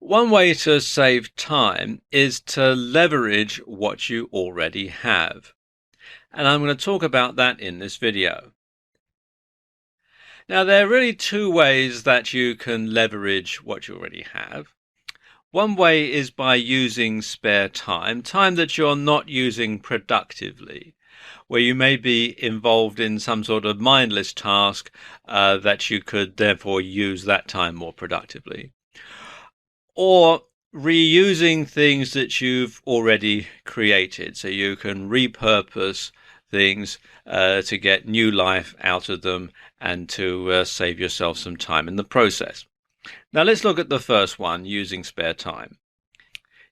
One way to save time is to leverage what you already have. And I'm going to talk about that in this video. Now, there are really two ways that you can leverage what you already have. One way is by using spare time that you're not using productively, where you may be involved in some sort of mindless task that you could therefore use that time more productively. Or reusing things that you've already created, so you can repurpose things to get new life out of them and to save yourself some time in the process. Now let's look at the first one, using spare time.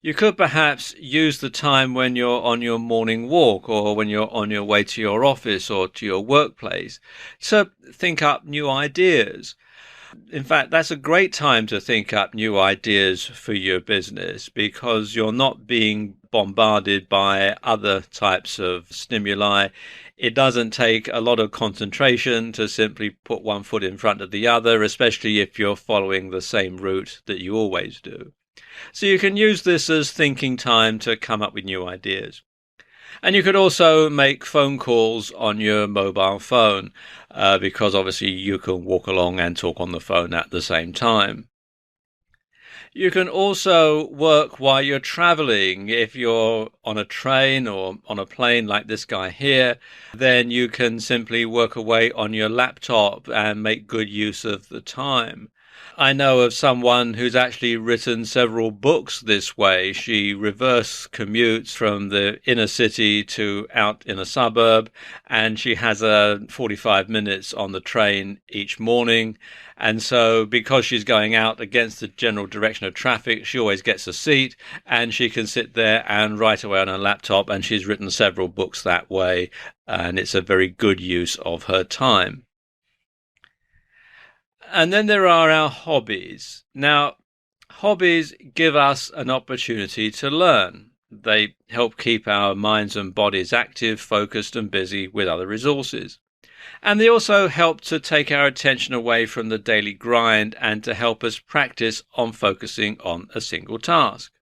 You could perhaps use the time when you're on your morning walk or when you're on your way to your office or to your workplace to think up new ideas. In fact, that's a great time to think up new ideas for your business because you're not being bombarded by other types of stimuli. It doesn't take a lot of concentration to simply put one foot in front of the other, especially if you're following the same route that you always do. So you can use this as thinking time to come up with new ideas. And you could also make phone calls on your mobile phone because obviously you can walk along and talk on the phone at the same time. You can also work while you're traveling. If you're on a train or on a plane like this guy here, then you can simply work away on your laptop and make good use of the time. I know of someone who's actually written several books this way. She reverse commutes from the inner city to out in a suburb, and she has 45 minutes on the train each morning. And so because she's going out against the general direction of traffic, she always gets a seat and she can sit there and write away on her laptop, and she's written several books that way, and it's a very good use of her time. And then there are our hobbies. Now, hobbies give us an opportunity to learn. They help keep our minds and bodies active, focused, and busy with other resources. And they also help to take our attention away from the daily grind and to help us practice on focusing on a single task.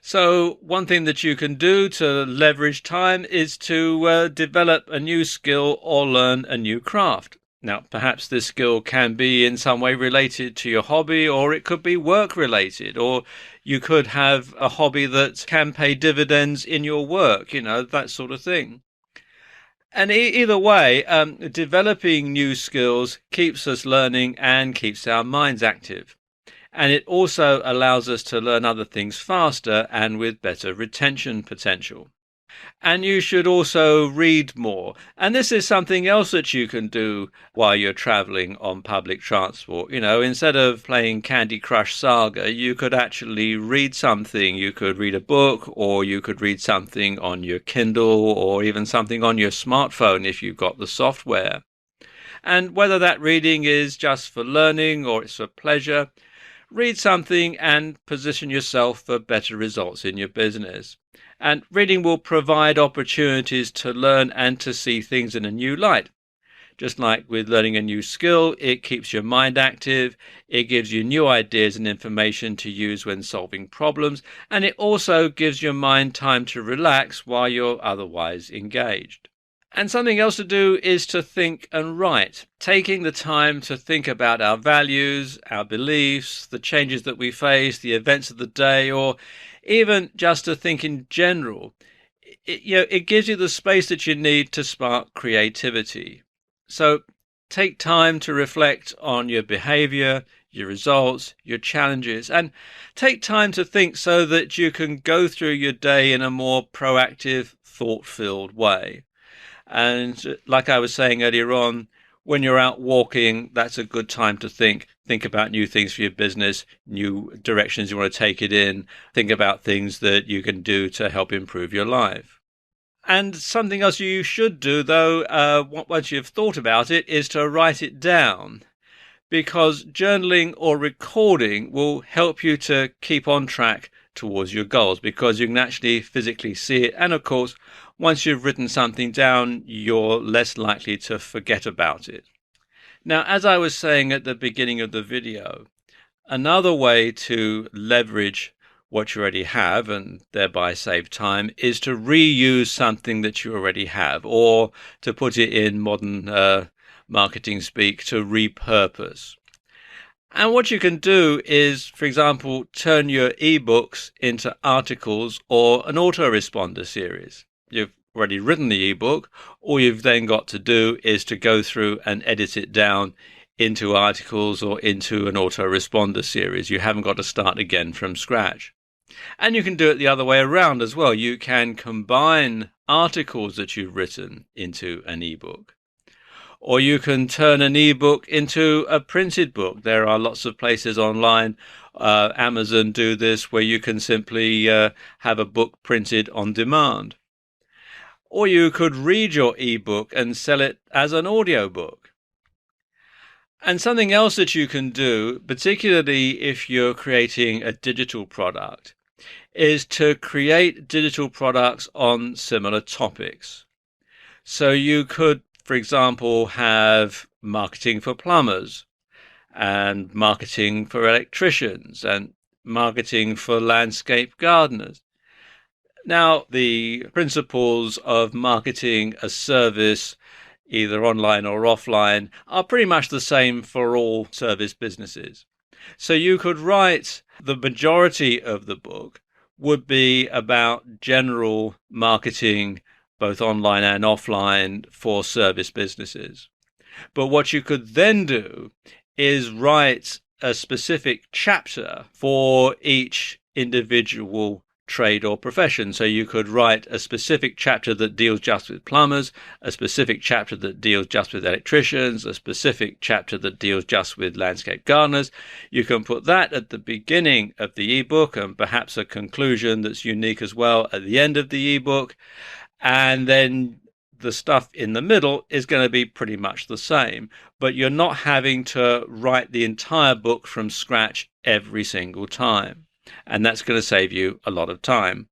So one thing that you can do to leverage time is to develop a new skill or learn a new craft. Now, perhaps this skill can be in some way related to your hobby, or it could be work related, or you could have a hobby that can pay dividends in your work, that sort of thing. And either way, developing new skills keeps us learning and keeps our minds active. And it also allows us to learn other things faster and with better retention potential. And you should also read more. And this is something else that you can do while you're traveling on public transport. Instead of playing Candy Crush Saga, you could actually read something. You could read a book, or you could read something on your Kindle, or even something on your smartphone if you've got the software. And whether that reading is just for learning or it's for pleasure, read something and position yourself for better results in your business. And reading will provide opportunities to learn and to see things in a new light. Just like with learning a new skill, it keeps your mind active, it gives you new ideas and information to use when solving problems, and it also gives your mind time to relax while you're otherwise engaged. And something else to do is to think and write. Taking the time to think about our values, our beliefs, the changes that we face, the events of the day, or even just to think in general, it gives you the space that you need to spark creativity. So take time to reflect on your behavior, your results, your challenges, and take time to think so that you can go through your day in a more proactive, thought-filled way. And like I was saying earlier on, when you're out walking, that's a good time to think about new things for your business, new directions you want to take it in, think about things that you can do to help improve your life. And something else you should do, though, once you've thought about it, is to write it down, because journaling or recording will help you to keep on track towards your goals, because you can actually physically see it. And of course, once you've written something down, you're less likely to forget about it. Now, as I was saying at the beginning of the video, Another way to leverage what you already have and thereby save time is to reuse something that you already have, or to put it in modern marketing speak, to repurpose. And what you can do is, for example, turn your ebooks into articles or an autoresponder series. You've already written the ebook. All you've then got to do is to go through and edit it down into articles or into an autoresponder series. You haven't got to start again from scratch. And you can do it the other way around as well. You can combine articles that you've written into an ebook. Or you can turn an ebook into a printed book. There are lots of places online, Amazon do this, where you can simply have a book printed on demand. Or you could read your ebook and sell it as an audiobook. And something else that you can do, particularly if you're creating a digital product, is to create digital products on similar topics. So you could, for example, have marketing for plumbers and marketing for electricians and marketing for landscape gardeners. Now, the principles of marketing a service, either online or offline, are pretty much the same for all service businesses. So you could write, the majority of the book would be about general marketing, both online and offline, for service businesses. But what you could then do is write a specific chapter for each individual trade or profession. So you could write a specific chapter that deals just with plumbers, a specific chapter that deals just with electricians, a specific chapter that deals just with landscape gardeners. You can put that at the beginning of the ebook and perhaps a conclusion that's unique as well at the end of the ebook. And then the stuff in the middle is going to be pretty much the same, but you're not having to write the entire book from scratch every single time. And that's going to save you a lot of time.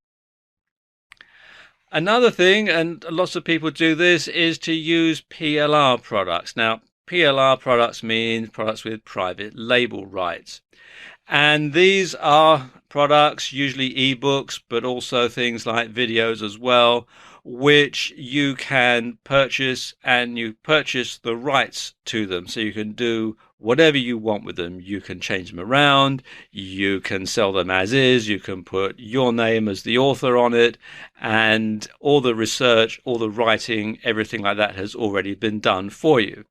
Another thing, and lots of people do this, is to use PLR products. Now, PLR products mean products with private label rights. And these are products, usually ebooks, but also things like videos as well, which you can purchase, and you purchase the rights to them. So you can do whatever you want with them. You can change them around, you can sell them as is, you can put your name as the author on it, and all the research, all the writing, everything like that has already been done for you.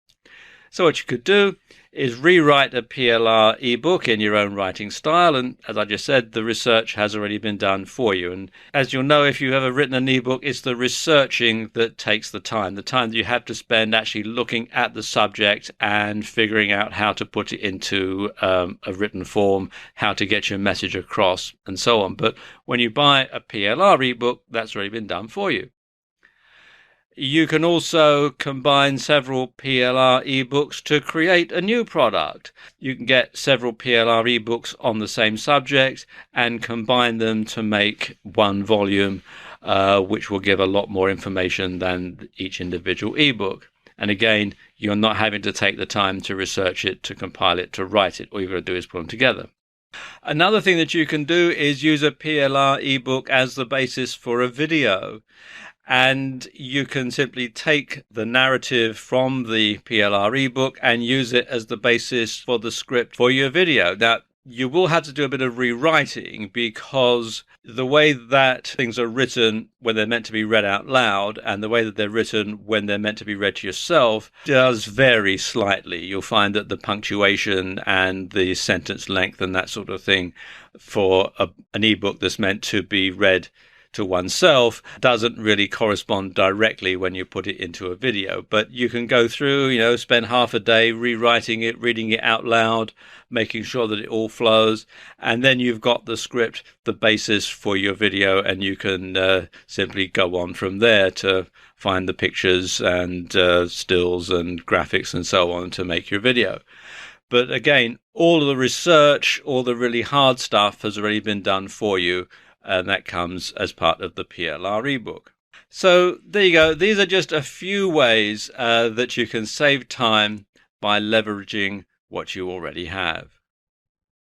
So what you could do is rewrite a PLR ebook in your own writing style, and as I just said, the research has already been done for you. And as you'll know, if you've ever written an ebook, it's the researching that takes the time that you have to spend actually looking at the subject and figuring out how to put it into a written form, how to get your message across, and so on. But when you buy a PLR ebook, that's already been done for you. You can also combine several PLR ebooks to create a new product. You can get several PLR ebooks on the same subject and combine them to make one volume, which will give a lot more information than each individual ebook. And again, you're not having to take the time to research it, to compile it, to write it. All you've got to do is put them together. Another thing that you can do is use a PLR ebook as the basis for a video. And you can simply take the narrative from the PLR ebook and use it as the basis for the script for your video. Now, you will have to do a bit of rewriting, because the way that things are written when they're meant to be read out loud and the way that they're written when they're meant to be read to yourself does vary slightly. You'll find that the punctuation and the sentence length and that sort of thing for an ebook that's meant to be read to oneself doesn't really correspond directly when you put it into a video. But you can go through, spend half a day rewriting it, reading it out loud, making sure that it all flows, and then you've got the script, the basis for your video, and you can simply go on from there to find the pictures and stills and graphics and so on to make your video. But again, all of the research, all the really hard stuff has already been done for you, and that comes as part of the PLR ebook. So there you go. These are just a few ways that you can save time by leveraging what you already have.